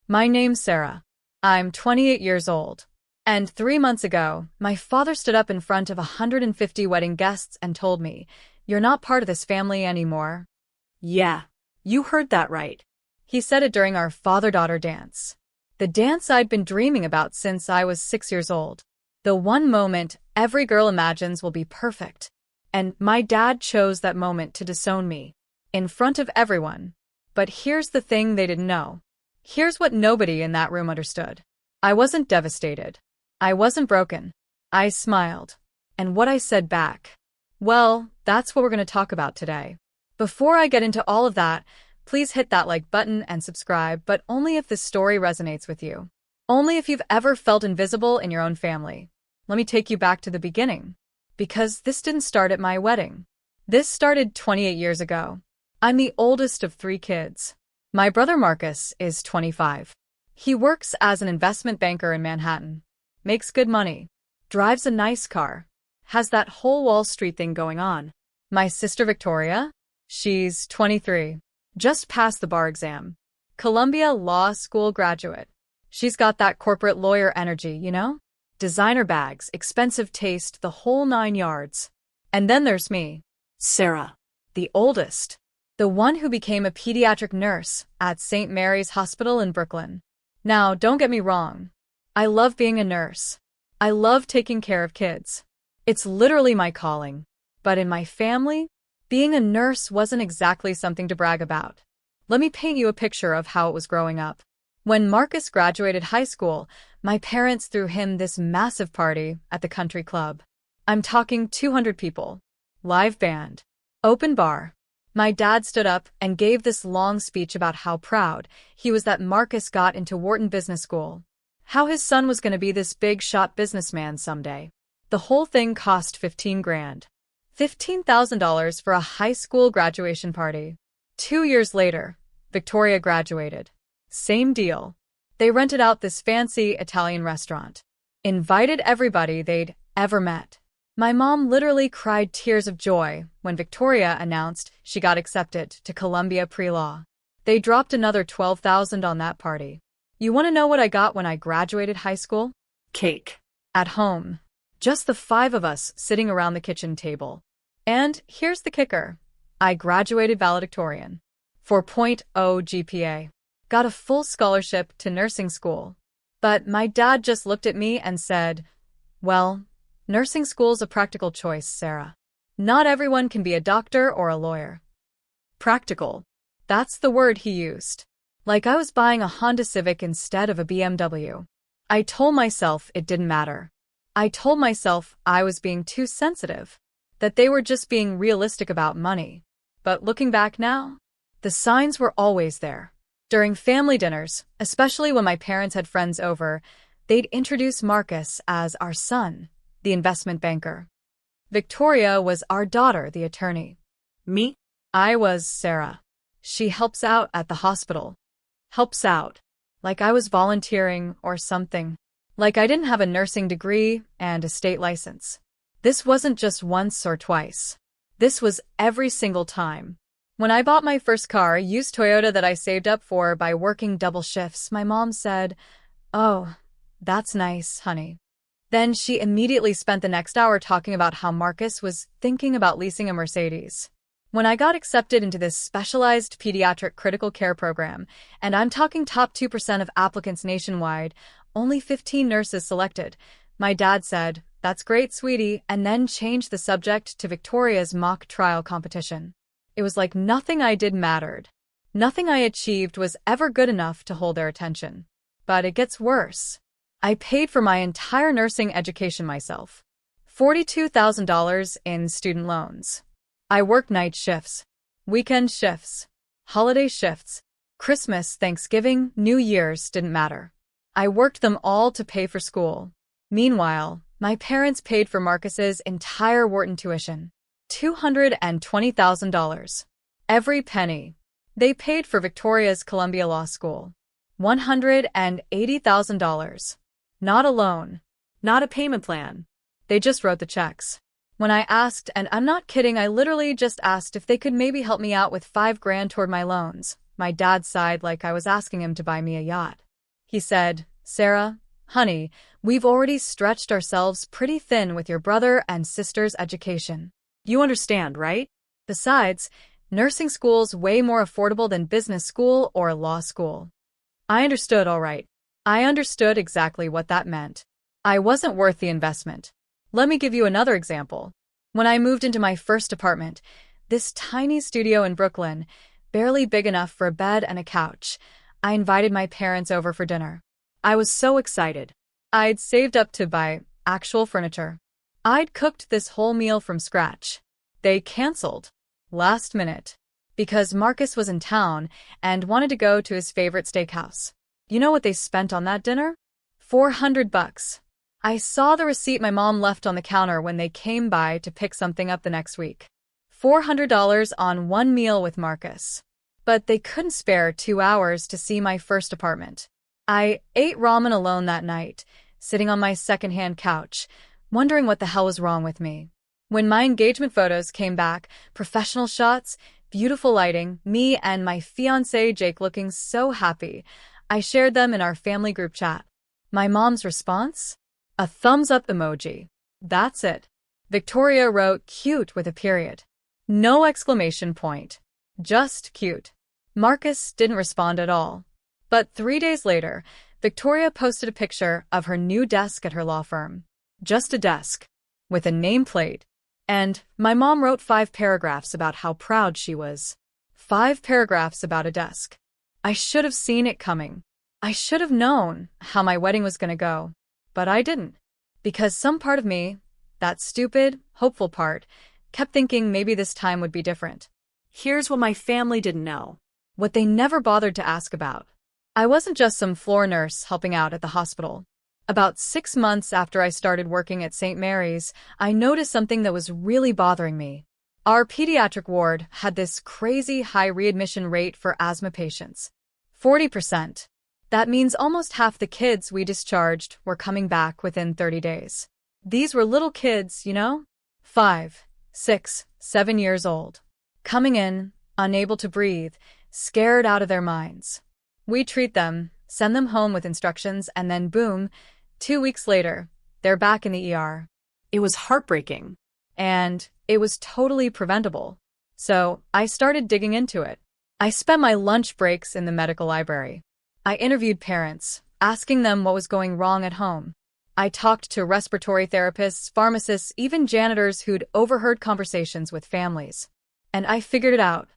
My name's Sarah. I'm 28 years old. And 3 months ago, my father stood up in front of 150 wedding guests and told me, "You're not part of this family anymore." Yeah, you heard that right. He said it during our father-daughter dance. The dance I'd been dreaming about since I was 6 years old. The one moment every girl imagines will be perfect. And my dad chose that moment to disown me. In front of everyone. But here's the thing they didn't know. Here's what nobody in that room understood. I wasn't devastated. I wasn't broken. I smiled. And what I said back? Well, that's what we're going to talk about today. Before I get into all of that, please hit that like button and subscribe, but only if this story resonates with you. Only if you've ever felt invisible in your own family. Let me take you back to the beginning. Because this didn't start at my wedding. This started 28 years ago. I'm the oldest of 3 kids. My brother Marcus is 25. He works as an investment banker in Manhattan. Makes good money. Drives a nice car. Has that whole Wall Street thing going on. My sister Victoria? She's 23. Just passed the bar exam. Columbia Law School graduate. She's got that corporate lawyer energy, you know? Designer bags, expensive taste, the whole 9 yards. And then there's me. Sarah. The oldest. The one who became a pediatric nurse at St. Mary's Hospital in Brooklyn. Now, don't get me wrong. I love being a nurse. I love taking care of kids. It's literally my calling. But in my family, being a nurse wasn't exactly something to brag about. Let me paint you a picture of how it was growing up. When Marcus graduated high school, my parents threw him this massive party at the country club. I'm talking 200 people. Live band. Open bar. My dad stood up and gave this long speech about how proud he was that Marcus got into Wharton Business School. How his son was going to be this big-shot businessman someday. The whole thing cost 15 grand. $15,000 for a high school graduation party. 2 years later, Victoria graduated. Same deal. They rented out this fancy Italian restaurant. Invited everybody they'd ever met. My mom literally cried tears of joy when Victoria announced she got accepted to Columbia Pre-Law. They dropped another $12,000 on that party. You want to know what I got when I graduated high school? Cake. At home. Just the 5 of us sitting around the kitchen table. And here's the kicker. I graduated valedictorian. 4.0 GPA. Got a full scholarship to nursing school. But my dad just looked at me and said, "Well, nursing school's a practical choice, Sarah. Not everyone can be a doctor or a lawyer." Practical. That's the word he used. Like I was buying a Honda Civic instead of a BMW. I told myself it didn't matter. I told myself I was being too sensitive. That they were just being realistic about money. But looking back now, the signs were always there. During family dinners, especially when my parents had friends over, they'd introduce Marcus as our son, the investment banker. Victoria was our daughter, the attorney. Me? I was Sarah. She helps out at the hospital. Helps out. Like I was volunteering or something. Like I didn't have a nursing degree and a state license. This wasn't just once or twice. This was every single time. When I bought my first car, a used Toyota that I saved up for by working double shifts, my mom said, "Oh, that's nice, honey." Then she immediately spent the next hour talking about how Marcus was thinking about leasing a Mercedes. When I got accepted into this specialized pediatric critical care program, and I'm talking top 2% of applicants nationwide, only 15 nurses selected, my dad said, "That's great, sweetie," and then changed the subject to Victoria's mock trial competition. It was like nothing I did mattered. Nothing I achieved was ever good enough to hold their attention. But it gets worse. I paid for my entire nursing education myself. $42,000 in student loans. I worked night shifts, weekend shifts, holiday shifts, Christmas, Thanksgiving, New Year's didn't matter. I worked them all to pay for school. Meanwhile, my parents paid for Marcus's entire Wharton tuition. $220,000. Every penny. They paid for Victoria's Columbia Law School. $180,000. Not a loan. Not a payment plan. They just wrote the checks. When I asked, and I'm not kidding, I literally just asked if they could maybe help me out with 5 grand toward my loans, my dad sighed like I was asking him to buy me a yacht. He said, "Sarah, honey, we've already stretched ourselves pretty thin with your brother and sister's education. You understand, right? Besides, nursing school's way more affordable than business school or law school." I understood, all right. I understood exactly what that meant. I wasn't worth the investment. Let me give you another example. When I moved into my first apartment, this tiny studio in Brooklyn, barely big enough for a bed and a couch, I invited my parents over for dinner. I was so excited. I'd saved up to buy actual furniture. I'd cooked this whole meal from scratch. They canceled. Last minute. Because Marcus was in town and wanted to go to his favorite steakhouse. You know what they spent on that dinner? $400. I saw the receipt my mom left on the counter when they came by to pick something up the next week. $400 on one meal with Marcus. But they couldn't spare 2 hours to see my first apartment. I ate ramen alone that night, sitting on my secondhand couch, wondering what the hell was wrong with me. When my engagement photos came back, professional shots, beautiful lighting, me and my fiancé Jake looking so happy, I shared them in our family group chat. My mom's response? A thumbs up emoji. That's it. Victoria wrote cute with a period. No exclamation point. Just cute. Marcus didn't respond at all. But 3 days later, Victoria posted a picture of her new desk at her law firm. Just a desk. With a nameplate. And my mom wrote 5 paragraphs about how proud she was. 5 paragraphs about a desk. I should have seen it coming. I should have known how my wedding was going to go. But I didn't. Because some part of me, that stupid, hopeful part, kept thinking maybe this time would be different. Here's what my family didn't know. What they never bothered to ask about. I wasn't just some floor nurse helping out at the hospital. About 6 months after I started working at St. Mary's, I noticed something that was really bothering me. Our pediatric ward had this crazy high readmission rate for asthma patients. 40%. That means almost half the kids we discharged were coming back within 30 days. These were little kids, you know? 5, 6, 7 years old. Coming in, unable to breathe, scared out of their minds. We treat them, send them home with instructions, and then boom, 2 weeks later, they're back in the ER. It was heartbreaking. And it was totally preventable. So I started digging into it. I spent my lunch breaks in the medical library. I interviewed parents, asking them what was going wrong at home. I talked to respiratory therapists, pharmacists, even janitors who'd overheard conversations with families. And I figured it out.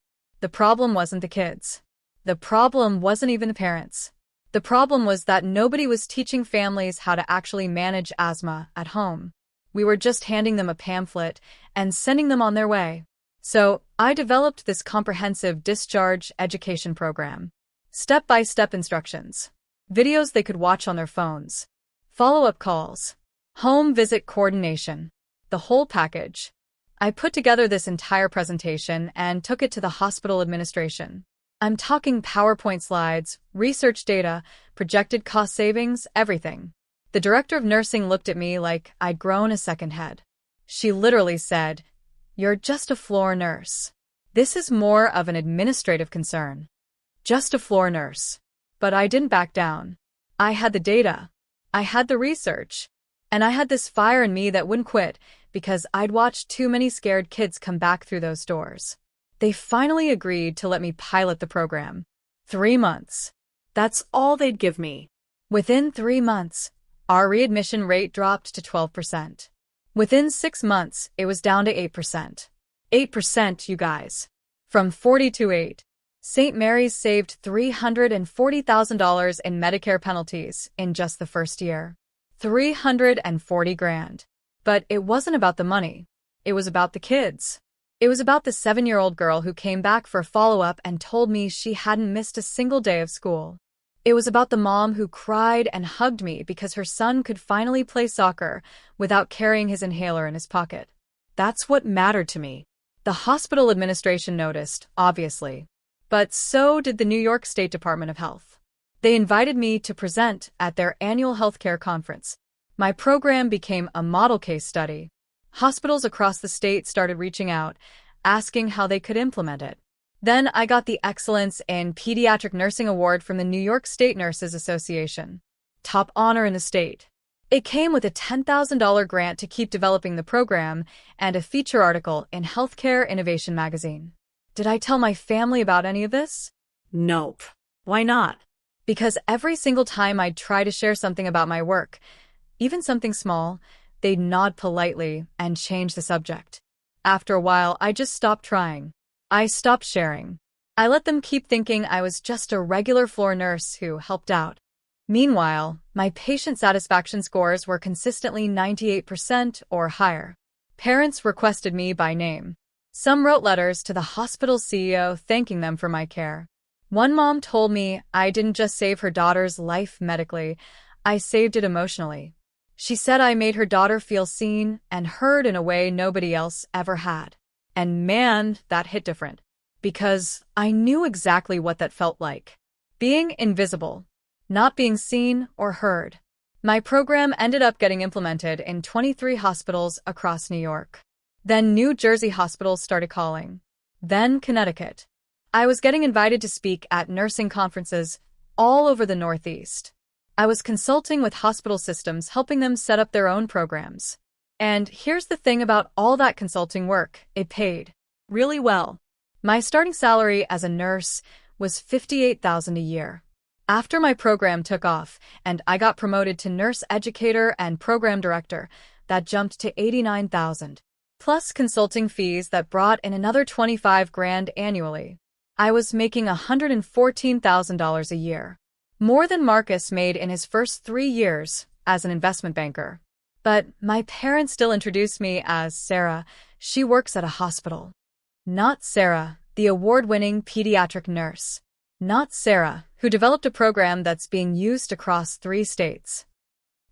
The problem wasn't the kids. The problem wasn't even the parents. The problem was that nobody was teaching families how to actually manage asthma at home. We were just handing them a pamphlet and sending them on their way. So I developed this comprehensive discharge education program. Step-by-step instructions. Videos they could watch on their phones. Follow-up calls. Home visit coordination. The whole package. I put together this entire presentation and took it to the hospital administration. I'm talking PowerPoint slides, research data, projected cost savings, everything. The director of nursing looked at me like I'd grown a second head. She literally said, "You're just a floor nurse. This is more of an administrative concern." Just a floor nurse. But I didn't back down. I had the data. I had the research. And I had this fire in me that wouldn't quit because I'd watched too many scared kids come back through those doors. They finally agreed to let me pilot the program. 3 months. That's all they'd give me. Within 3 months, our readmission rate dropped to 12%. Within 6 months, it was down to 8%. 8%, you guys. From 40 to 8. St. Mary's saved $340,000 in Medicare penalties in just the first year. 340 grand. But it wasn't about the money. It was about the kids. It was about the 7-year-old girl who came back for follow-up and told me she hadn't missed a single day of school. It was about the mom who cried and hugged me because her son could finally play soccer without carrying his inhaler in his pocket. That's what mattered to me. The hospital administration noticed, obviously. But so did the New York State Department of Health. They invited me to present at their annual healthcare conference. My program became a model case study. Hospitals across the state started reaching out, asking how they could implement it. Then I got the Excellence in Pediatric Nursing Award from the New York State Nurses Association. Top honor in the state. It came with a $10,000 grant to keep developing the program and a feature article in Healthcare Innovation magazine. Did I tell my family about any of this? Nope. Why not? Because every single time I'd try to share something about my work, even something small, they'd nod politely and change the subject. After a while, I just stopped trying. I stopped sharing. I let them keep thinking I was just a regular floor nurse who helped out. Meanwhile, my patient satisfaction scores were consistently 98% or higher. Parents requested me by name. Some wrote letters to the hospital CEO thanking them for my care. One mom told me I didn't just save her daughter's life medically, I saved it emotionally. She said I made her daughter feel seen and heard in a way nobody else ever had. And man, that hit different. Because I knew exactly what that felt like. Being invisible. Not being seen or heard. My program ended up getting implemented in 23 hospitals across New York. Then New Jersey hospitals started calling. Then Connecticut. I was getting invited to speak at nursing conferences all over the Northeast. I was consulting with hospital systems, helping them set up their own programs. And here's the thing about all that consulting work, it paid really well. My starting salary as a nurse was $58,000 a year. After my program took off and I got promoted to nurse educator and program director, that jumped to $89,000. Plus consulting fees that brought in another $25,000 annually. I was making $114,000 a year. More than Marcus made in his first 3 years as an investment banker. But my parents still introduced me as Sarah. She works at a hospital. Not Sarah, the award-winning pediatric nurse. Not Sarah, who developed a program that's being used across 3 states.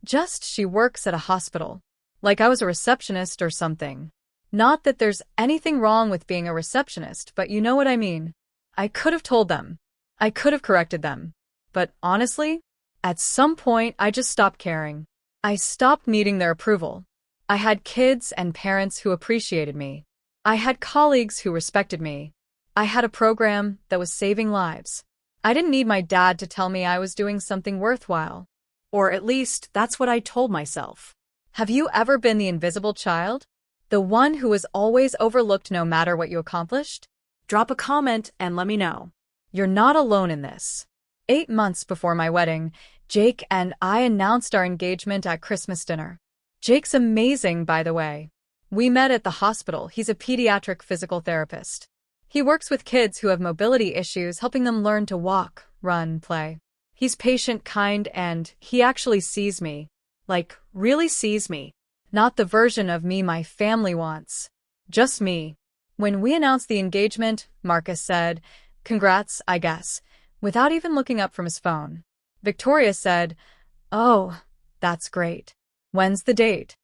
Just she works at a hospital. Like I was a receptionist or something. Not that there's anything wrong with being a receptionist, but you know what I mean. I could have told them. I could have corrected them. But honestly, at some point I just stopped caring. I stopped needing their approval. I had kids and parents who appreciated me. I had colleagues who respected me. I had a program that was saving lives. I didn't need my dad to tell me I was doing something worthwhile. Or at least, that's what I told myself. Have you ever been the invisible child? The one who was always overlooked no matter what you accomplished? Drop a comment and let me know. You're not alone in this. 8 months before my wedding, Jake and I announced our engagement at Christmas dinner. Jake's amazing, by the way. We met at the hospital. He's a pediatric physical therapist. He works with kids who have mobility issues, helping them learn to walk, run, play. He's patient, kind, and he actually sees me. Like, really sees me. Not the version of me my family wants. Just me. When we announced the engagement, Marcus said, "Congrats, I guess," without even looking up from his phone. Victoria said, "Oh, that's great. When's the date?"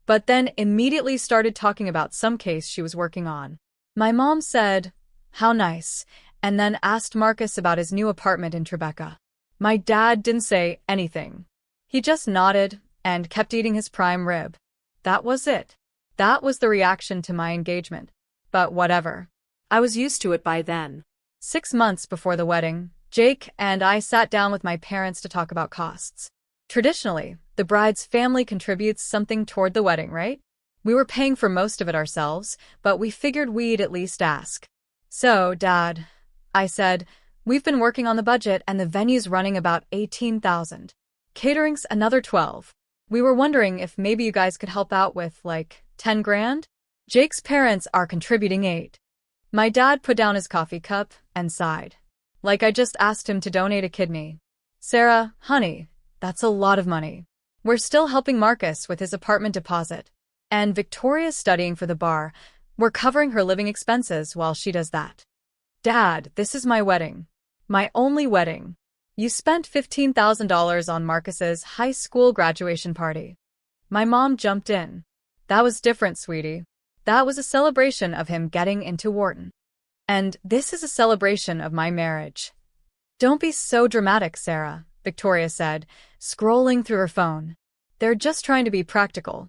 But then immediately started talking about some case she was working on. My mom said, "How nice," and then asked Marcus about his new apartment in Tribeca. My dad didn't say anything. He just nodded and kept eating his prime rib. That was it. That was the reaction to my engagement. But whatever. I was used to it by then. 6 months before the wedding, Jake and I sat down with my parents to talk about costs. Traditionally, the bride's family contributes something toward the wedding, right? We were paying for most of it ourselves, but we figured we'd at least ask. "So, Dad," I said, "we've been working on the budget and the venue's running about $18,000. Catering's another $12. We were wondering if maybe you guys could help out with, like, $10,000? Jake's parents are contributing $8. My dad put down his coffee cup and sighed. Like I just asked him to donate a kidney. "Sarah, honey, that's a lot of money. We're still helping Marcus with his apartment deposit. And Victoria's studying for the bar. We're covering her living expenses while she does that." "Dad, this is my wedding. My only wedding. You spent $15,000 on Marcus's high school graduation party." My mom jumped in. "That was different, sweetie. That was a celebration of him getting into Wharton. And this is a celebration of my marriage." "Don't be so dramatic, Sarah," Victoria said, scrolling through her phone. "They're just trying to be practical."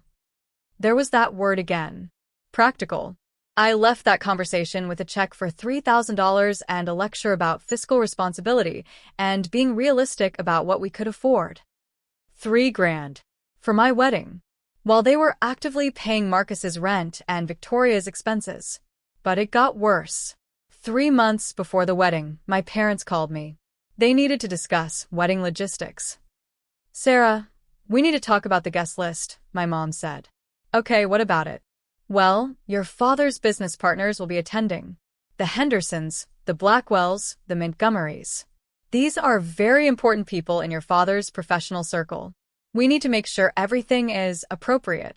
There was that word again. Practical. I left that conversation with a check for $3,000 and a lecture about fiscal responsibility and being realistic about what we could afford. $3,000 for my wedding, while they were actively paying Marcus's rent and Victoria's expenses. But it got worse. 3 months before the wedding, my parents called me. They needed to discuss wedding logistics. Sarah, we need to talk about the guest list, my mom said. Okay, what about it? Well, your father's business partners will be attending. The Hendersons, the Blackwells, the Montgomerys. These are very important people in your father's professional circle. We need to make sure everything is appropriate.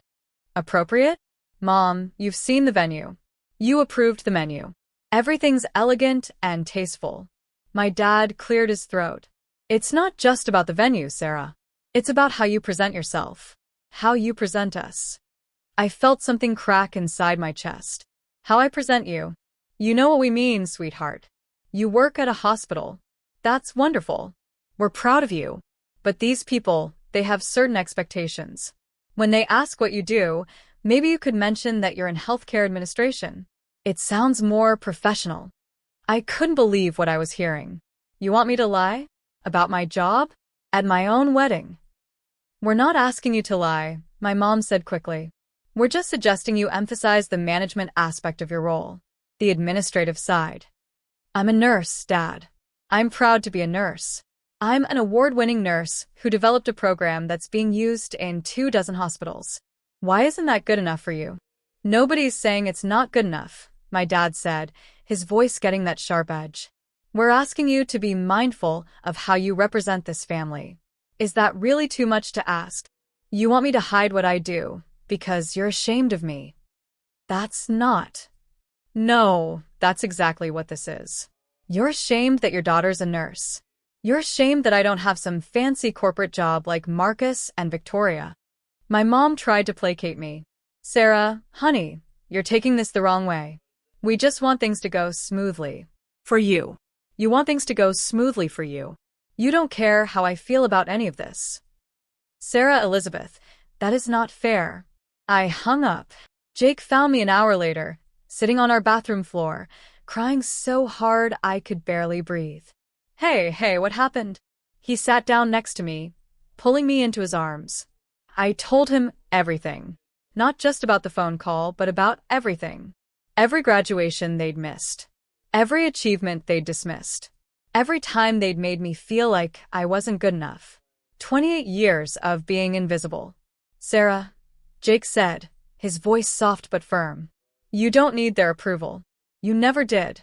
Appropriate? Mom, you've seen the venue. You approved the menu. Everything's elegant and tasteful. My dad cleared his throat. It's not just about the venue, Sarah. It's about how you present yourself. How you present us. I felt something crack inside my chest. How I present you. You know what we mean, sweetheart. You work at a hospital. That's wonderful. We're proud of you. But these people, they have certain expectations. When they ask what you do, maybe you could mention that you're in healthcare administration. It sounds more professional. I couldn't believe what I was hearing. You want me to lie? About my job? At my own wedding? We're not asking you to lie, my mom said quickly. We're just suggesting you emphasize the management aspect of your role, the administrative side. I'm a nurse, Dad. I'm proud to be a nurse. I'm an award-winning nurse who developed a program that's being used in 24 hospitals. Why isn't that good enough for you? Nobody's saying it's not good enough, my dad said, his voice getting that sharp edge. We're asking you to be mindful of how you represent this family. Is that really too much to ask? You want me to hide what I do because you're ashamed of me? That's not. No, that's exactly what this is. You're ashamed that your daughter's a nurse. You're ashamed that I don't have some fancy corporate job like Marcus and Victoria. My mom tried to placate me. Sarah, honey, you're taking this the wrong way. We just want things to go smoothly. For you. You want things to go smoothly for you. You don't care how I feel about any of this. Sarah Elizabeth, that is not fair. I hung up. Jake found me an hour later, sitting on our bathroom floor, crying so hard I could barely breathe. Hey, what happened? He sat down next to me, pulling me into his arms. I told him everything. Not just about the phone call, but about everything. Every graduation they'd missed. Every achievement they'd dismissed. Every time they'd made me feel like I wasn't good enough. 28 years of being invisible. Sarah, Jake said, his voice soft but firm. You don't need their approval. You never did.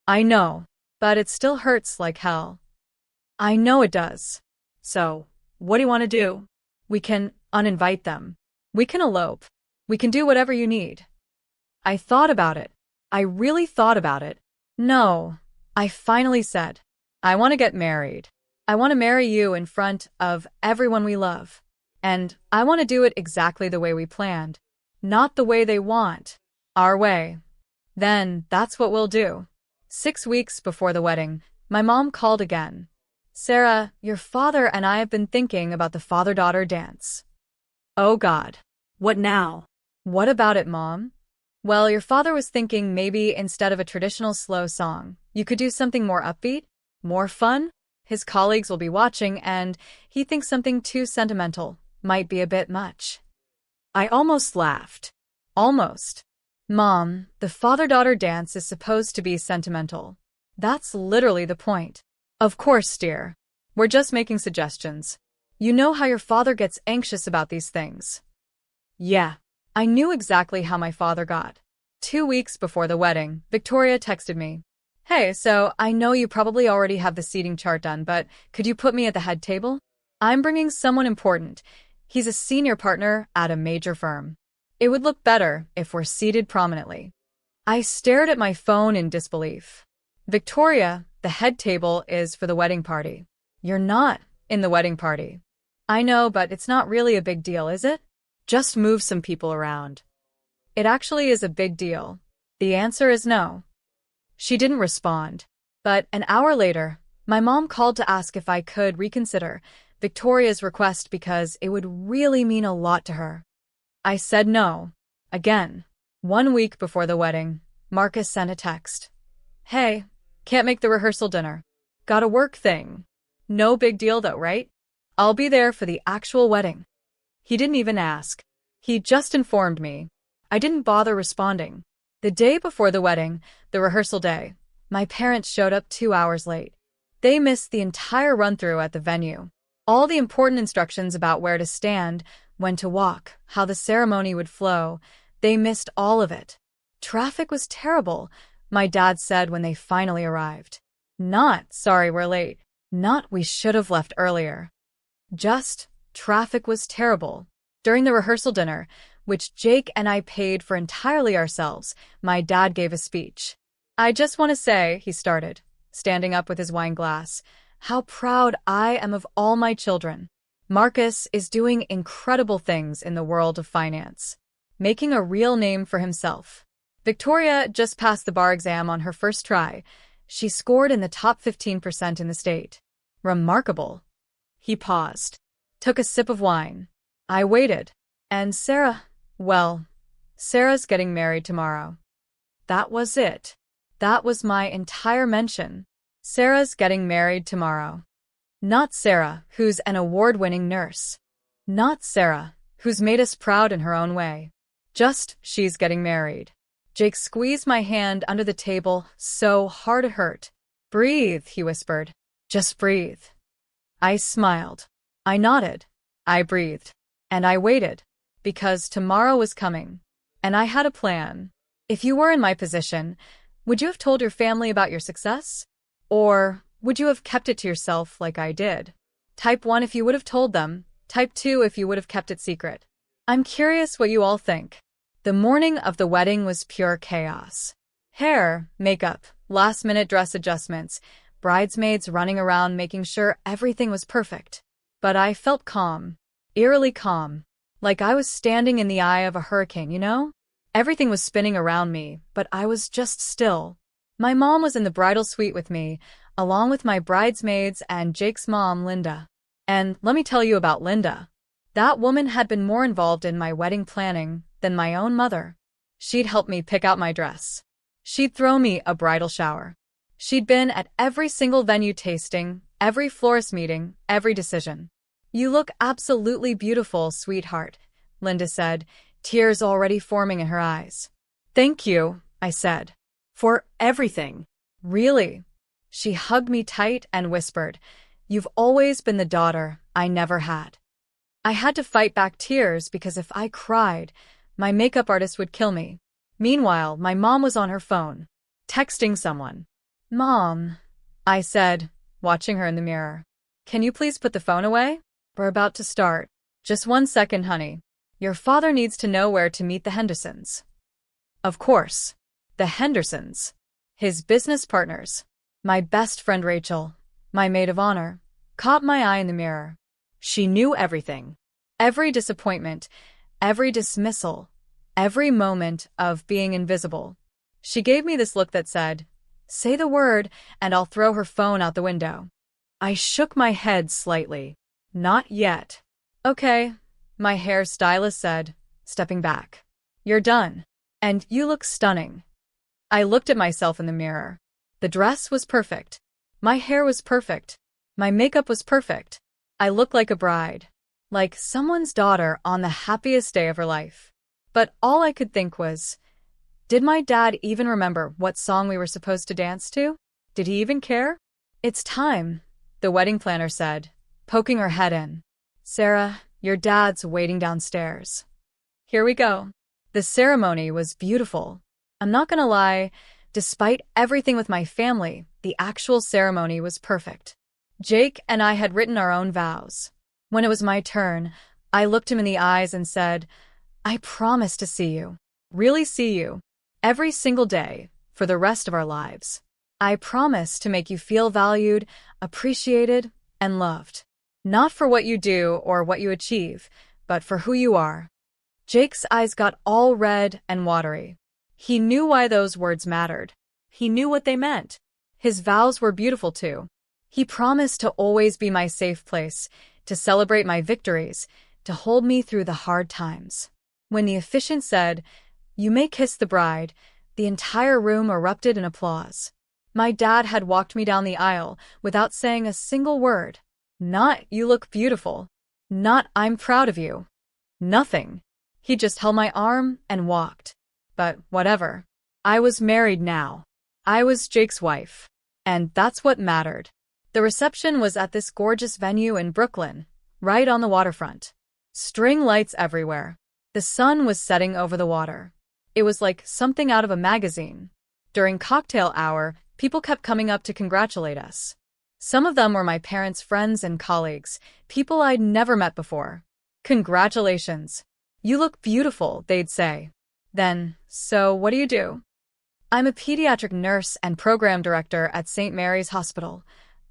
I know, but it still hurts like hell. I know it does. So, what do you want to do? We can uninvite them. We can elope. We can do whatever you need. I thought about it. I really thought about it. No, I finally said, I want to get married. I want to marry you in front of everyone we love. And I want to do it exactly the way we planned. Not the way they want. Our way. Then that's what we'll do. 6 weeks before the wedding, my mom called again. Sarah, your father and I have been thinking about the father-daughter dance. Oh God. What now? What about it, Mom? Well, your father was thinking maybe instead of a traditional slow song, you could do something more upbeat, more fun. His colleagues will be watching and he thinks something too sentimental might be a bit much. I almost laughed. Almost. Mom, the father-daughter dance is supposed to be sentimental. That's literally the point. Of course, dear. We're just making suggestions. You know how your father gets anxious about these things. Yeah, I knew exactly how my father got. 2 weeks before the wedding, Victoria texted me. Hey, so I know you probably already have the seating chart done, but could you put me at the head table? I'm bringing someone important. He's a senior partner at a major firm. It would look better if we're seated prominently. I stared at my phone in disbelief. Victoria, the head table is for the wedding party. You're not in the wedding party. I know, but it's not really a big deal, is it? Just move some people around. It actually is a big deal. The answer is no. She didn't respond. But an hour later, my mom called to ask if I could reconsider Victoria's request because it would really mean a lot to her. I said no. Again. 1 week before the wedding, Marcus sent a text. Hey, can't make the rehearsal dinner. Got a work thing. No big deal though, right? I'll be there for the actual wedding. He didn't even ask. He just informed me. I didn't bother responding. The day before the wedding, the rehearsal day, my parents showed up 2 hours late. They missed the entire run-through at the venue. All the important instructions about where to stand, when to walk, how the ceremony would flow, they missed all of it. Traffic was terrible, my dad said when they finally arrived. Not, sorry we're late. Not, we should have left earlier. Just, traffic was terrible. During the rehearsal dinner, which Jake and I paid for entirely ourselves, my dad gave a speech. I just want to say, he started, standing up with his wine glass, how proud I am of all my children. Marcus is doing incredible things in the world of finance, making a real name for himself. Victoria just passed the bar exam on her first try. She scored in the top 15% in the state. Remarkable. He paused, took a sip of wine. I waited. And Sarah, well, Sarah's getting married tomorrow. That was it. That was my entire mention. Sarah's getting married tomorrow. Not Sarah, who's an award-winning nurse. Not Sarah, who's made us proud in her own way. Just, she's getting married. Jake squeezed my hand under the table so hard it hurt. Breathe, he whispered. Just breathe. I smiled. I nodded. I breathed. And I waited. Because tomorrow was coming. And I had a plan. If you were in my position, would you have told your family about your success? Or would you have kept it to yourself like I did? Type 1 if you would have told them. Type 2 if you would have kept it secret. I'm curious what you all think. The morning of the wedding was pure chaos. Hair, makeup, last-minute dress adjustments, bridesmaids running around making sure everything was perfect. But I felt calm, eerily calm, like I was standing in the eye of a hurricane, you know? Everything was spinning around me, but I was just still. My mom was in the bridal suite with me, along with my bridesmaids and Jake's mom, Linda. And let me tell you about Linda. That woman had been more involved in my wedding planning than my own mother. She'd help me pick out my dress. She'd throw me a bridal shower. She'd been at every single venue tasting, every florist meeting, every decision. You look absolutely beautiful, sweetheart, Linda said, tears already forming in her eyes. Thank you, I said. For everything. Really? She hugged me tight and whispered, you've always been the daughter I never had. I had to fight back tears because if I cried, my makeup artist would kill me. Meanwhile, my mom was on her phone, texting someone. Mom, I said, watching her in the mirror. Can you please put the phone away? We're about to start. Just 1 second, honey. Your father needs to know where to meet the Hendersons. Of course. The Hendersons. His business partners. My best friend Rachel, my maid of honor, caught my eye in the mirror. She knew everything. Every disappointment, every dismissal, every moment of being invisible. She gave me this look that said, say the word and I'll throw her phone out the window. I shook my head slightly. Not yet. Okay, my hairstylist said, stepping back. You're done. And you look stunning. I looked at myself in the mirror. The dress was perfect. My hair was perfect. My makeup was perfect. I looked like a bride. Like someone's daughter on the happiest day of her life. But all I could think was, did my dad even remember what song we were supposed to dance to? Did he even care? It's time, the wedding planner said, poking her head in. Sarah, your dad's waiting downstairs. Here we go. The ceremony was beautiful. I'm not gonna lie, despite everything with my family, the actual ceremony was perfect. Jake and I had written our own vows. When it was my turn, I looked him in the eyes and said, I promise to see you, really see you, every single day, for the rest of our lives. I promise to make you feel valued, appreciated, and loved. Not for what you do or what you achieve, but for who you are. Jake's eyes got all red and watery. He knew why those words mattered. He knew what they meant. His vows were beautiful too. He promised to always be my safe place, to celebrate my victories, to hold me through the hard times. When the officiant said, You may kiss the bride." The entire room erupted in applause. My dad had walked me down the aisle without saying a single word. Not, "You look beautiful." Not, "I'm proud of you." Nothing. He just held my arm and walked. But whatever. I was married now. I was Jake's wife. And that's what mattered. The reception was at this gorgeous venue in Brooklyn, right on the waterfront. String lights everywhere. The sun was setting over the water. It was like something out of a magazine. During cocktail hour, people kept coming up to congratulate us. Some of them were my parents' friends and colleagues, people I'd never met before. "Congratulations. You look beautiful," they'd say. Then, "So what do you do?" "I'm a pediatric nurse and program director at St. Mary's Hospital,"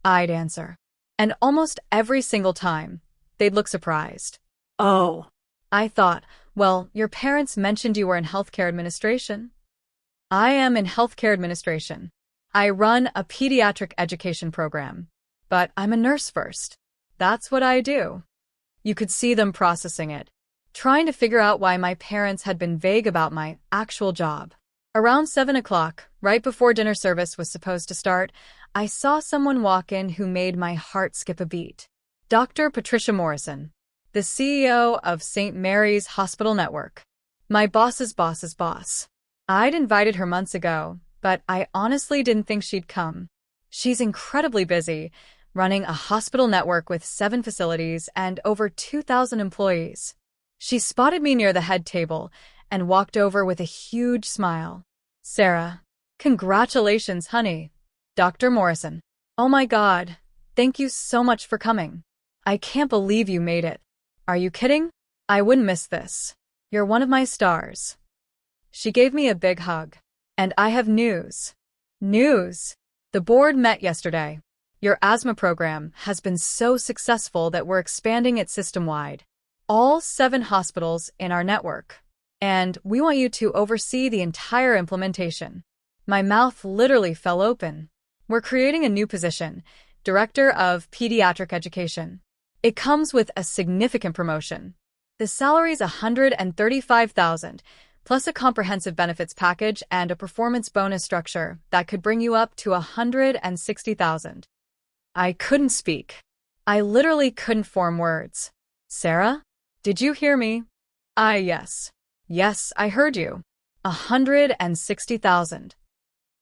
I'd answer. And almost every single time, they'd look surprised. Oh. I thought, "Well, your parents mentioned you were in healthcare administration." I am in healthcare administration. I run a pediatric education program. But I'm a nurse first. That's what I do. You could see them processing it, trying to figure out why my parents had been vague about my actual job. Around 7 o'clock, right before dinner service was supposed to start, I saw someone walk in who made my heart skip a beat. Dr. Patricia Morrison, the CEO of St. Mary's Hospital Network. My boss's boss's boss. I'd invited her months ago, but I honestly didn't think she'd come. She's incredibly busy, running a hospital network with 7 facilities and over 2,000 employees. She spotted me near the head table and walked over with a huge smile. "Sarah, congratulations, honey." "Dr. Morrison. Oh my God, thank you so much for coming. I can't believe you made it. Are you kidding? I wouldn't miss this. You're one of my stars." She gave me a big hug. "And I have news." "News?" "The board met yesterday. Your asthma program has been so successful that we're expanding it system-wide. All 7 hospitals in our network. And we want you to oversee the entire implementation." My mouth literally fell open. "We're creating a new position, Director of Pediatric Education. It comes with a significant promotion. The salary's $135,000, plus a comprehensive benefits package and a performance bonus structure that could bring you up to $160,000. I couldn't speak. I literally couldn't form words. "Sarah? Did you hear me?" Yes. Yes, I heard you. $160,000.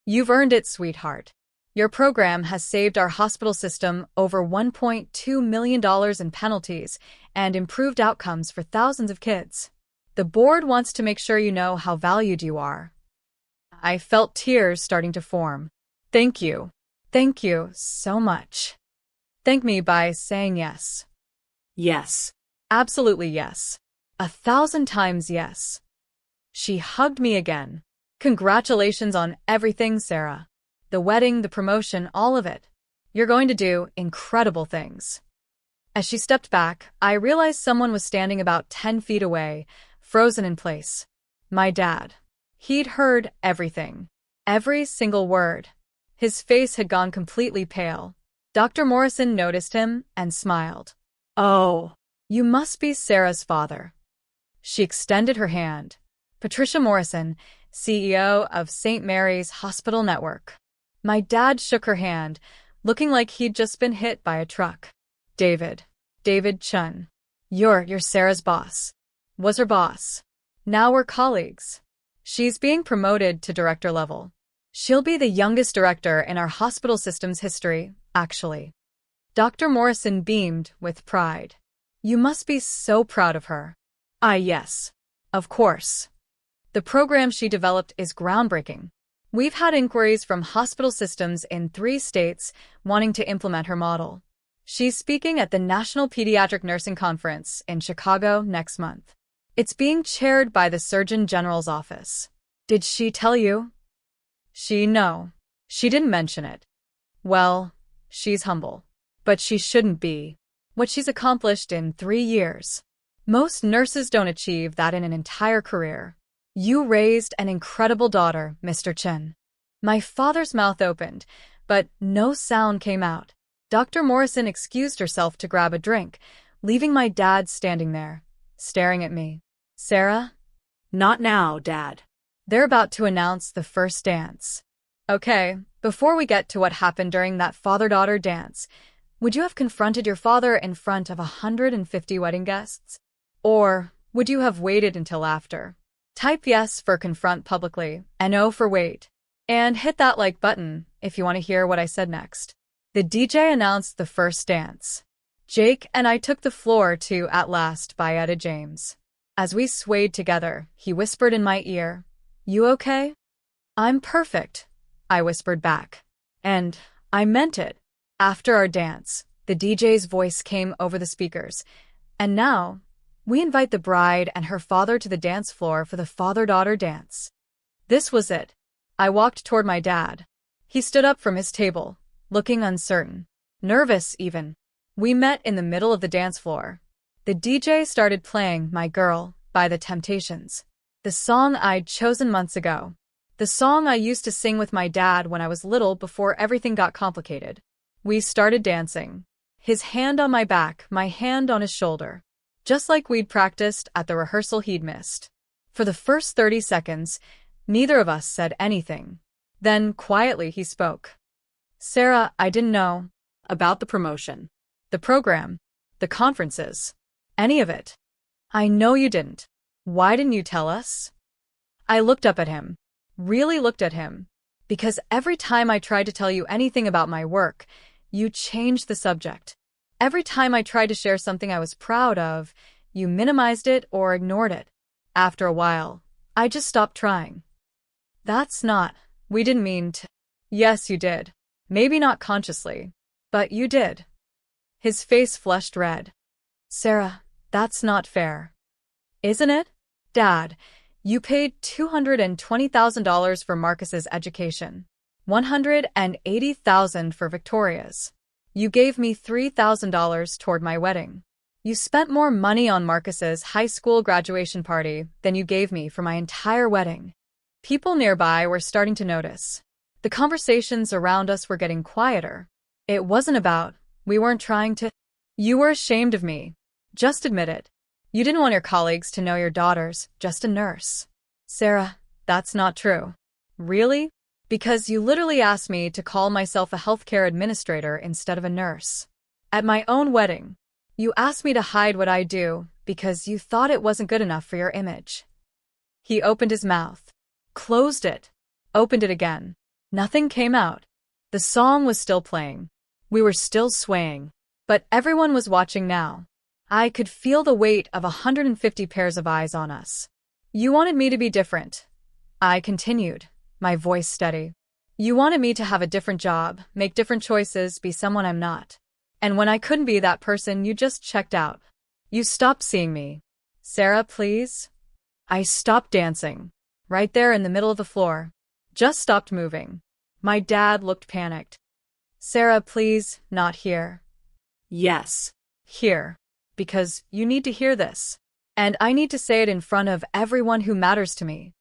You've earned it, sweetheart. Your program has saved our hospital system over $1.2 million in penalties and improved outcomes for thousands of kids. The board wants to make sure you know how valued you are." I felt tears starting to form. "Thank you. Thank you so much." "Thank me by saying yes." Yes. Absolutely yes. 1,000 times yes. She hugged me again. "Congratulations on everything, Sarah. The wedding, the promotion, all of it. You're going to do incredible things." As she stepped back, I realized someone was standing about 10 feet away, frozen in place. My dad. He'd heard everything. Every single word. His face had gone completely pale. Dr. Morrison noticed him and smiled. Oh. "You must be Sarah's father." She extended her hand. Patricia Morrison, CEO of St. Mary's Hospital Network. My dad shook her hand, looking like he'd just been hit by a truck. David Chun. You're Sarah's boss." Was her boss. Now we're colleagues. She's being promoted to director level. She'll be the youngest director in our hospital system's history, actually. Dr. Morrison beamed with pride. "You must be so proud of her." Yes. Of course. The program she developed is groundbreaking. We've had inquiries from hospital systems in 3 states wanting to implement her model. She's speaking at the National Pediatric Nursing Conference in Chicago next month. It's being chaired by the Surgeon General's office. Did she tell you? No. She didn't mention it. Well, she's humble. But she shouldn't be. What she's accomplished in 3 years. Most nurses don't achieve that in an entire career. You raised an incredible daughter, Mr. Chen. My father's mouth opened, but no sound came out. Dr. Morrison excused herself to grab a drink, leaving my dad standing there, staring at me. "Sarah?" Not now, Dad. They're about to announce the first dance. Okay, before we get to what happened during that father-daughter dance, would you have confronted your father in front of 150 wedding guests? Or would you have waited until after? Type yes for confront publicly and no for wait. And hit that like button if you want to hear what I said next. The DJ announced the first dance. Jake and I took the floor to At Last by Etta James. As we swayed together, he whispered in my ear, "You okay?" "I'm perfect," I whispered back. And I meant it. After our dance, the DJ's voice came over the speakers. And now, we invite the bride and her father to the dance floor for the father-daughter dance. This was it. I walked toward my dad. He stood up from his table, looking uncertain, nervous even. We met in the middle of the dance floor. The DJ started playing My Girl by The Temptations, the song I'd chosen months ago. The song I used to sing with my dad when I was little before everything got complicated. We started dancing. His hand on my back, my hand on his shoulder. Just like we'd practiced at the rehearsal he'd missed. For the first 30 seconds, neither of us said anything. Then, quietly, he spoke. "Sarah, I didn't know About the promotion. the program, the conferences, any of it. I know you didn't. Why didn't you tell us?" I looked up at him. Really looked at him. Because every time I tried to tell you anything about my work, you changed the subject. Every time I tried to share something I was proud of, you minimized it or ignored it. After a while, I just stopped trying. We didn't mean to. Yes, you did. Maybe not consciously, but you did. His face flushed red. "Sarah, that's not fair." "Isn't it?" "Dad, you paid $220,000 for Marcus's education. $180,000 for Victoria's. You gave me $3,000 toward my wedding. You spent more money on Marcus's high school graduation party than you gave me for my entire wedding." People nearby were starting to notice. The conversations around us were getting quieter. It wasn't about, we weren't trying to. You were ashamed of me. Just admit it. You didn't want your colleagues to know your daughter's just a nurse. "Sarah, that's not true." "Really?" "Because you literally asked me to call myself a healthcare administrator instead of a nurse. At my own wedding. You asked me to hide what I do because you thought it wasn't good enough for your image." He opened his mouth, closed it, opened it again. Nothing came out. The song was still playing. We were still swaying. But everyone was watching now. I could feel the weight of 150 pairs of eyes on us. "You wanted me to be different," I continued, my voice steady. "You wanted me to have a different job, make different choices, be someone I'm not. And when I couldn't be that person, you just checked out. You stopped seeing me." "Sarah, please." I stopped dancing. Right there in the middle of the floor. Just stopped moving. My dad looked panicked. "Sarah, please, not here." Yes. Here. Because you need to hear this. And I need to say it in front of everyone who matters to me.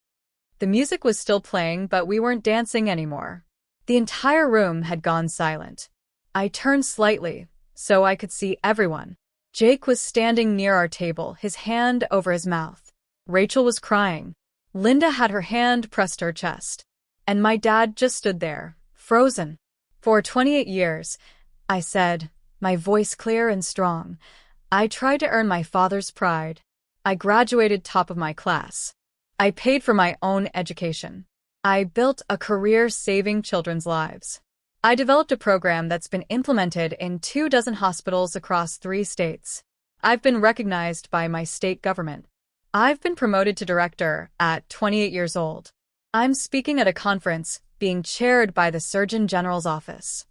The music was still playing, but we weren't dancing anymore. The entire room had gone silent. I turned slightly, so I could see everyone. Jake was standing near our table, his hand over his mouth. Rachel was crying. Linda had her hand pressed to her chest. And my dad just stood there, frozen. "For 28 years, I said, my voice clear and strong, I tried to earn my father's pride. I graduated top of my class. I paid for my own education. I built a career saving children's lives. I developed a program that's been implemented in 24 hospitals across 3 states. I've been recognized by my state government. I've been promoted to director at 28 years old. I'm speaking at a conference being chaired by the Surgeon General's office."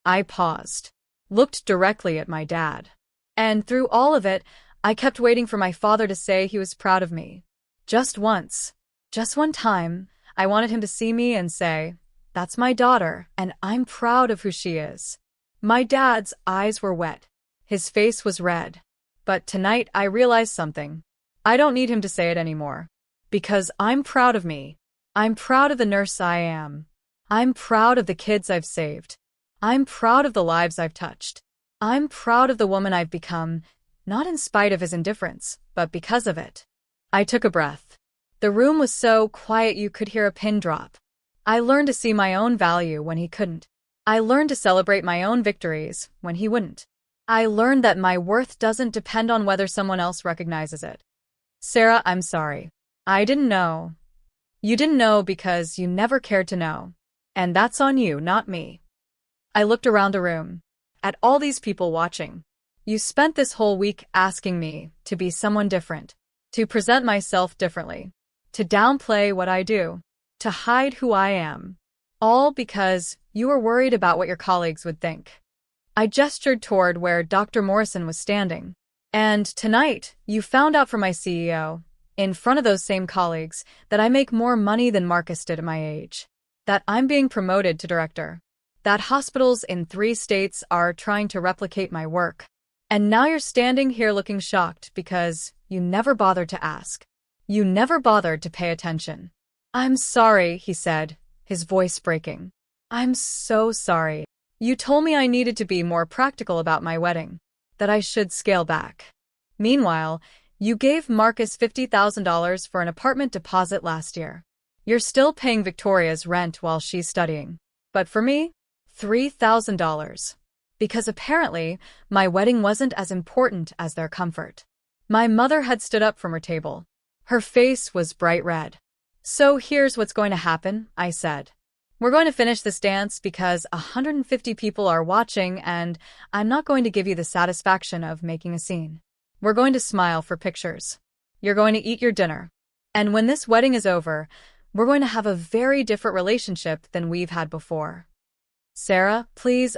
I paused, looked directly at my dad. And through all of it, I kept waiting for my father to say he was proud of me. Just once, just one time, I wanted him to see me and say, "That's my daughter, and I'm proud of who she is." My dad's eyes were wet. His face was red. But tonight I realized something. I don't need him to say it anymore. Because I'm proud of me. I'm proud of the nurse I am. I'm proud of the kids I've saved. I'm proud of the lives I've touched. I'm proud of the woman I've become, not in spite of his indifference, but because of it. I took a breath. The room was so quiet you could hear a pin drop. I learned to see my own value when he couldn't. I learned to celebrate my own victories when he wouldn't. I learned that my worth doesn't depend on whether someone else recognizes it. Sarah, I'm sorry. I didn't know. You didn't know because you never cared to know. And that's on you, not me. I looked around the room, at all these people watching. You spent this whole week asking me to be someone different, to present myself differently, to downplay what I do, to hide who I am. All because you were worried about what your colleagues would think. I gestured toward where Dr. Morrison was standing. And tonight, you found out from my CEO, in front of those same colleagues, that I make more money than Marcus did at my age. That I'm being promoted to director. That hospitals in 3 states are trying to replicate my work. And now you're standing here looking shocked because you never bothered to ask. You never bothered to pay attention. I'm sorry, he said, his voice breaking. I'm so sorry. You told me I needed to be more practical about my wedding, that I should scale back. Meanwhile, you gave Marcus $50,000 for an apartment deposit last year. You're still paying Victoria's rent while she's studying. But for me, $3,000. Because apparently, my wedding wasn't as important as their comfort. My mother had stood up from her table. Her face was bright red. So here's what's going to happen, I said. We're going to finish this dance because 150 people are watching and I'm not going to give you the satisfaction of making a scene. We're going to smile for pictures. You're going to eat your dinner. And when this wedding is over, we're going to have a very different relationship than we've had before. Sarah, please,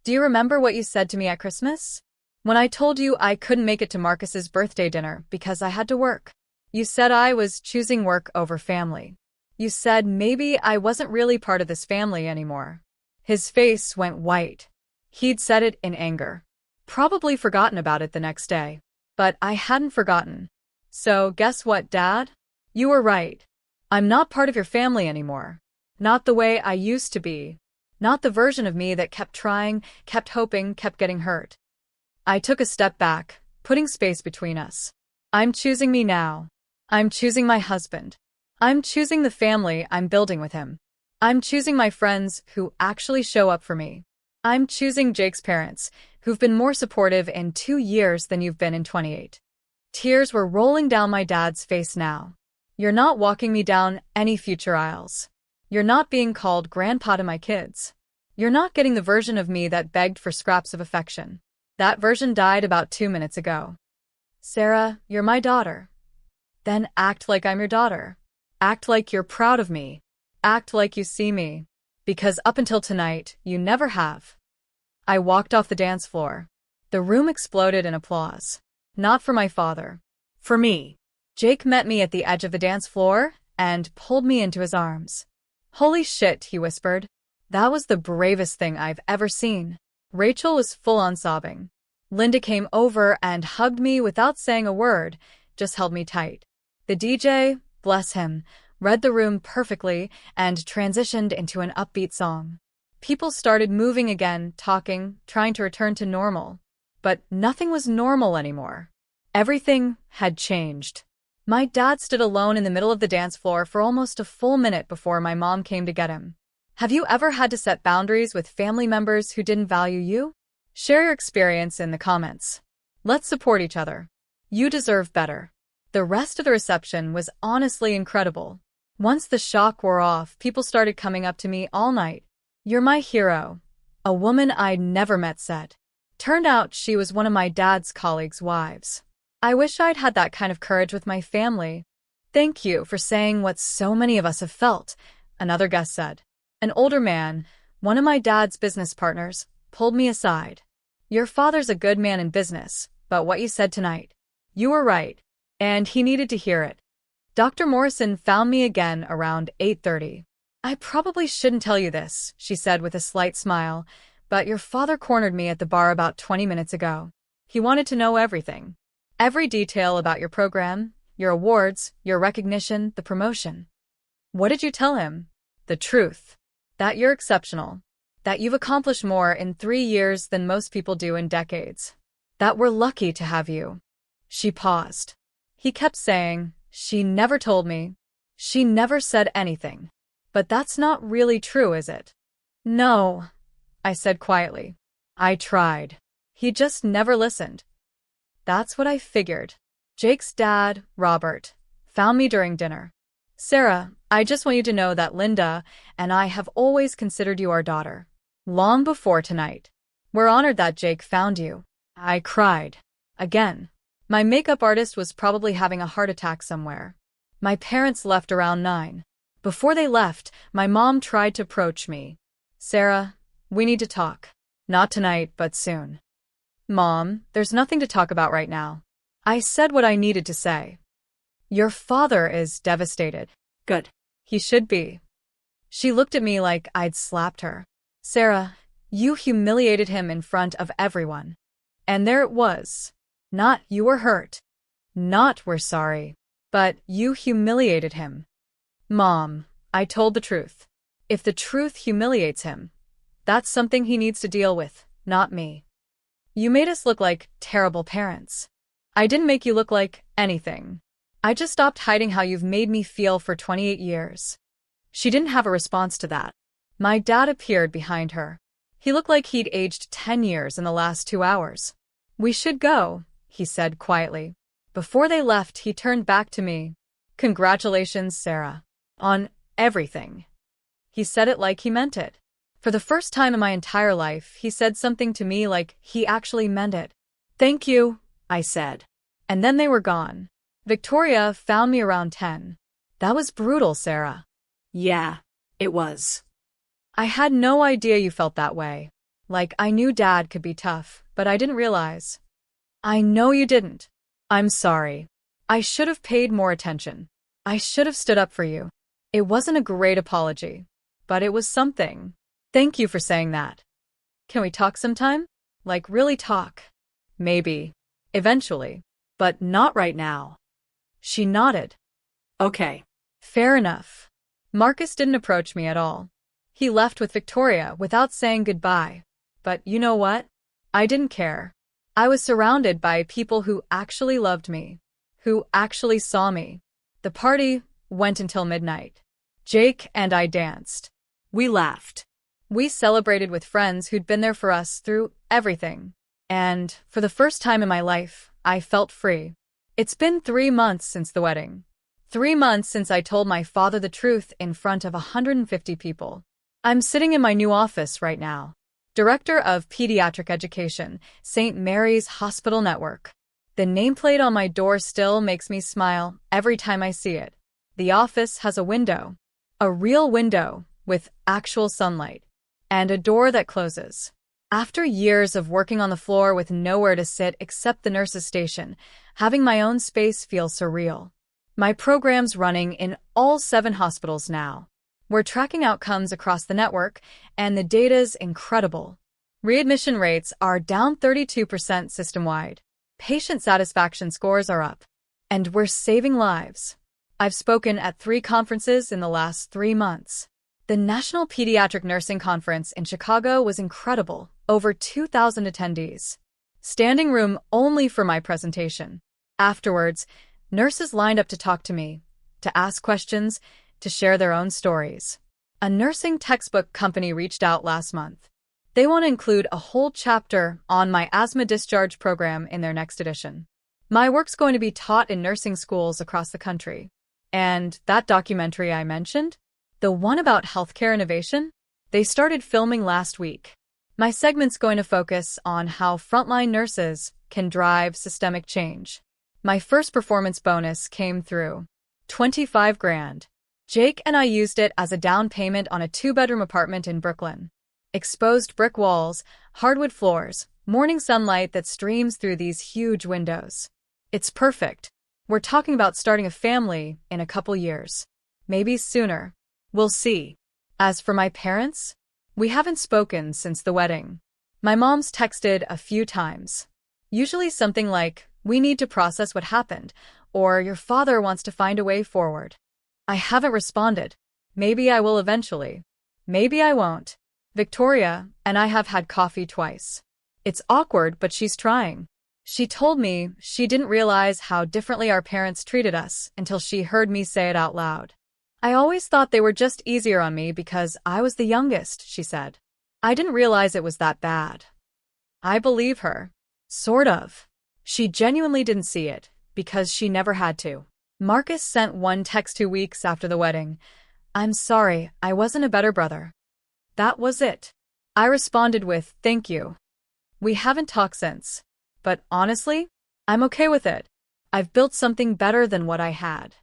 Do you remember what you said to me at Christmas? When I told you I couldn't make it to Marcus's birthday dinner because I had to work. You said I was choosing work over family. You said maybe I wasn't really part of this family anymore. His face went white. He'd said it in anger. Probably forgotten about it the next day. But I hadn't forgotten. So guess what, Dad? You were right. I'm not part of your family anymore. Not the way I used to be. Not the version of me that kept trying, kept hoping, kept getting hurt. I took a step back, putting space between us. I'm choosing me now. I'm choosing my husband. I'm choosing the family I'm building with him. I'm choosing my friends who actually show up for me. I'm choosing Jake's parents, who've been more supportive in 2 years than you've been in 28. Tears were rolling down my dad's face now. You're not walking me down any future aisles. You're not being called grandpa to my kids. You're not getting the version of me that begged for scraps of affection. That version died about 2 minutes ago. Sarah, you're my daughter. Then act like I'm your daughter. Act like you're proud of me. Act like you see me. Because up until tonight, you never have. I walked off the dance floor. The room exploded in applause. Not for my father. For me. Jake met me at the edge of the dance floor and pulled me into his arms. Holy shit, he whispered. That was the bravest thing I've ever seen. Rachel was full on sobbing. Linda came over and hugged me without saying a word, just held me tight. The DJ, bless him, read the room perfectly and transitioned into an upbeat song. People started moving again, talking, trying to return to normal. But nothing was normal anymore. Everything had changed. My dad stood alone in the middle of the dance floor for almost a full minute before my mom came to get him. Have you ever had to set boundaries with family members who didn't value you? Share your experience in the comments. Let's support each other. You deserve better. The rest of the reception was honestly incredible. Once the shock wore off, people started coming up to me all night. You're my hero. A woman I'd never met said. Turned out she was one of my dad's colleagues' wives. I wish I'd had that kind of courage with my family. Thank you for saying what so many of us have felt, another guest said. An older man, one of my dad's business partners, pulled me aside. Your father's a good man in business, but what you said tonight. You were right. And he needed to hear it. Dr. Morrison found me again around 8:30. I probably shouldn't tell you this, she said with a slight smile, but your father cornered me at the bar about 20 minutes ago. He wanted to know everything. Every detail about your program, your awards, your recognition, the promotion. What did you tell him? The truth. That you're exceptional. That you've accomplished more in 3 years than most people do in decades. That we're lucky to have you. She paused. He kept saying, She never told me. She never said anything. But that's not really true, is it? No, I said quietly. I tried. He just never listened. That's what I figured. Jake's dad, Robert, found me during dinner. Sarah, I just want you to know that Linda and I have always considered you our daughter. Long before tonight. We're honored that Jake found you. I cried. Again. My makeup artist was probably having a heart attack somewhere. My parents left around 9. Before they left, my mom tried to approach me. Sarah, we need to talk. Not tonight, but soon. Mom, there's nothing to talk about right now. I said what I needed to say. Your father is devastated. Good. He should be. She looked at me like I'd slapped her. Sarah, you humiliated him in front of everyone. And there it was. Not you were hurt. Not we're sorry. But you humiliated him. Mom, I told the truth. If the truth humiliates him, that's something he needs to deal with, not me. You made us look like terrible parents. I didn't make you look like anything. I just stopped hiding how you've made me feel for 28 years. She didn't have a response to that. My dad appeared behind her. He looked like he'd aged 10 years in the last 2 hours. We should go, he said quietly. Before they left, he turned back to me. Congratulations, Sarah. On everything. He said it like he meant it. For the first time in my entire life, he said something to me like he actually meant it. Thank you, I said. And then they were gone. Victoria found me around 10. That was brutal, Sarah. Yeah, it was. I had no idea you felt that way. Like I knew Dad could be tough, but I didn't realize. I know you didn't. I'm sorry. I should have paid more attention. I should have stood up for you. It wasn't a great apology, but it was something. Thank you for saying that. Can we talk sometime? Like really talk? Maybe. Eventually. But not right now. She nodded. Okay. Fair enough. Marcus didn't approach me at all. He left with Victoria without saying goodbye. But you know what? I didn't care. I was surrounded by people who actually loved me, who actually saw me. The party went until midnight. Jake and I danced. We laughed. We celebrated with friends who'd been there for us through everything. And, for the first time in my life, I felt free. It's been 3 months since the wedding. 3 months since I told my father the truth in front of 150 people. I'm sitting in my new office right now. Director of Pediatric Education, St. Mary's Hospital Network. The nameplate on my door still makes me smile every time I see it. The office has a window. A real window, with actual sunlight. And a door that closes. After years of working on the floor with nowhere to sit except the nurse's station, having my own space feels surreal. My program's running in all 7 hospitals now. We're tracking outcomes across the network, and the data's incredible. Readmission rates are down 32% system-wide. Patient satisfaction scores are up. And we're saving lives. I've spoken at 3 conferences in the last 3 months. The National Pediatric Nursing Conference in Chicago was incredible, over 2,000 attendees. Standing room only for my presentation. Afterwards, nurses lined up to talk to me, to ask questions, to share their own stories. A nursing textbook company reached out last month. They want to include a whole chapter on my asthma discharge program in their next edition. My work's going to be taught in nursing schools across the country. And that documentary I mentioned? The one about healthcare innovation? They started filming last week. My segment's going to focus on how frontline nurses can drive systemic change. My first performance bonus came through. 25 grand. Jake and I used it as a down payment on a 2-bedroom apartment in Brooklyn. Exposed brick walls, hardwood floors, morning sunlight that streams through these huge windows. It's perfect. We're talking about starting a family in a couple years. Maybe sooner. We'll see. As for my parents, we haven't spoken since the wedding. My mom's texted a few times. Usually something like, "We need to process what happened," or "Your father wants to find a way forward." I haven't responded. Maybe I will eventually. Maybe I won't. Victoria and I have had coffee twice. It's awkward, but she's trying. She told me she didn't realize how differently our parents treated us until she heard me say it out loud. I always thought they were just easier on me because I was the youngest, she said. I didn't realize it was that bad. I believe her. Sort of. She genuinely didn't see it, because she never had to. Marcus sent one text 2 weeks after the wedding. I'm sorry, I wasn't a better brother. That was it. I responded with, thank you. We haven't talked since. But honestly, I'm okay with it. I've built something better than what I had.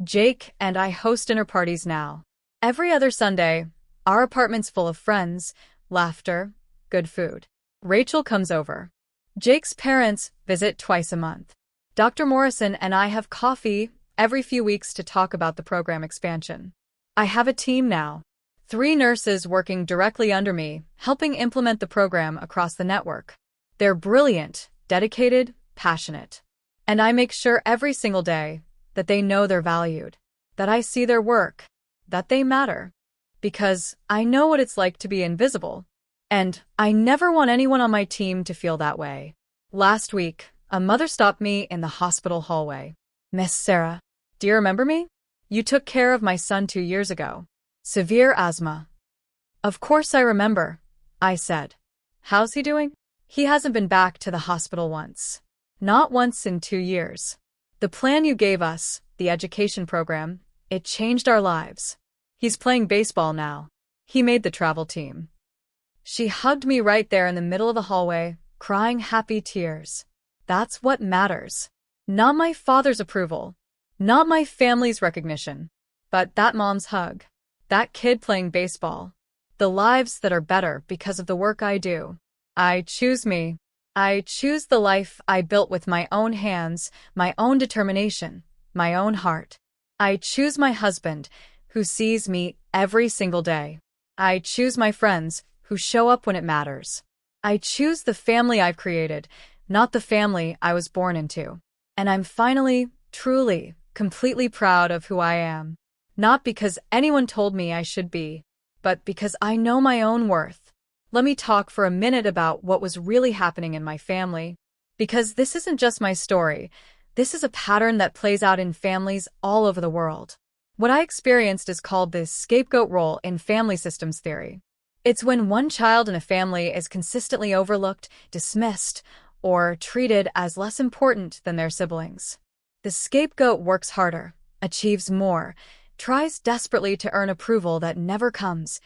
Jake and I host dinner parties now. Every other Sunday, our apartment's full of friends, laughter, good food. Rachel comes over. Jake's parents visit twice a month. Dr. Morrison and I have coffee every few weeks to talk about the program expansion. I have a team now. 3 nurses working directly under me, helping implement the program across the network. They're brilliant, dedicated, passionate. And I make sure every single day that they know they're valued, that I see their work, that they matter. Because I know what it's like to be invisible. And I never want anyone on my team to feel that way. Last week, a mother stopped me in the hospital hallway. Miss Sarah, do you remember me? You took care of my son 2 years ago. Severe asthma. Of course I remember, I said. How's he doing? He hasn't been back to the hospital once. Not once in 2 years. The plan you gave us, the education program, it changed our lives. He's playing baseball now. He made the travel team. She hugged me right there in the middle of the hallway, crying happy tears. That's what matters. Not my father's approval. Not my family's recognition. But that mom's hug. That kid playing baseball. The lives that are better because of the work I do. I choose me. I choose the life I built with my own hands, my own determination, my own heart. I choose my husband, who sees me every single day. I choose my friends, who show up when it matters. I choose the family I've created, not the family I was born into. And I'm finally, truly, completely proud of who I am. Not because anyone told me I should be, but because I know my own worth. Let me talk for a minute about what was really happening in my family. Because this isn't just my story. This is a pattern that plays out in families all over the world. What I experienced is called the scapegoat role in family systems theory. It's when one child in a family is consistently overlooked, dismissed, or treated as less important than their siblings. The scapegoat works harder, achieves more, tries desperately to earn approval that never comes,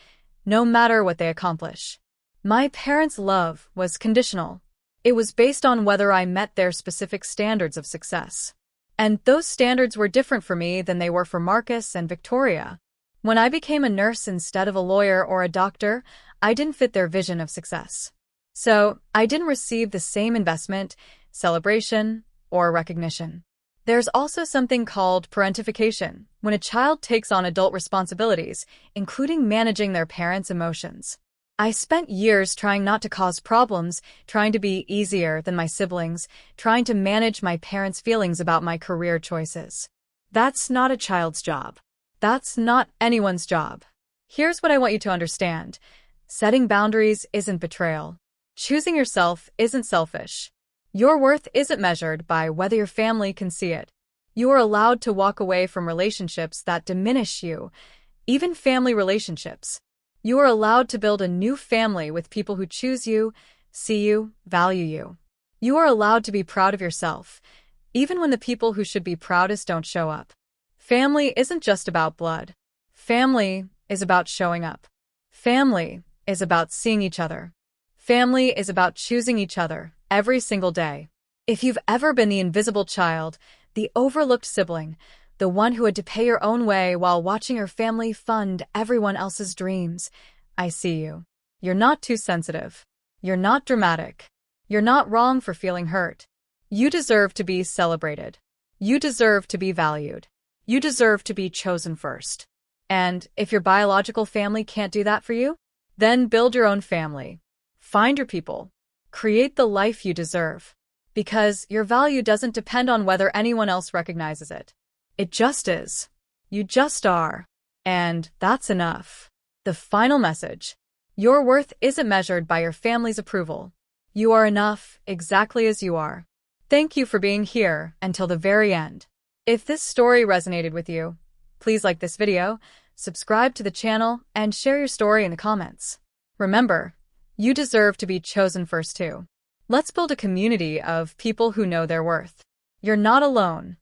no matter what they accomplish. My parents' love was conditional. It was based on whether I met their specific standards of success. And those standards were different for me than they were for Marcus and Victoria. When I became a nurse instead of a lawyer or a doctor, I didn't fit their vision of success. So, I didn't receive the same investment, celebration, or recognition. There's also something called parentification, when a child takes on adult responsibilities, including managing their parents' emotions. I spent years trying not to cause problems, trying to be easier than my siblings, trying to manage my parents' feelings about my career choices. That's not a child's job. That's not anyone's job. Here's what I want you to understand. Setting boundaries isn't betrayal. Choosing yourself isn't selfish. Your worth isn't measured by whether your family can see it. You are allowed to walk away from relationships that diminish you, even family relationships. You are allowed to build a new family with people who choose you, see you, value you. You are allowed to be proud of yourself, even when the people who should be proudest don't show up. Family isn't just about blood. Family is about showing up. Family is about seeing each other. Family is about choosing each other every single day. If you've ever been the invisible child, the overlooked sibling, the one who had to pay your own way while watching your family fund everyone else's dreams, I see you. You're not too sensitive. You're not dramatic. You're not wrong for feeling hurt. You deserve to be celebrated. You deserve to be valued. You deserve to be chosen first. And if your biological family can't do that for you, then build your own family. Find your people. Create the life you deserve. Because your value doesn't depend on whether anyone else recognizes it. It just is. You just are. And that's enough. The final message. Your worth isn't measured by your family's approval. You are enough exactly as you are. Thank you for being here until the very end. If this story resonated with you, please like this video, subscribe to the channel, and share your story in the comments. Remember, you deserve to be chosen first too. Let's build a community of people who know their worth. You're not alone.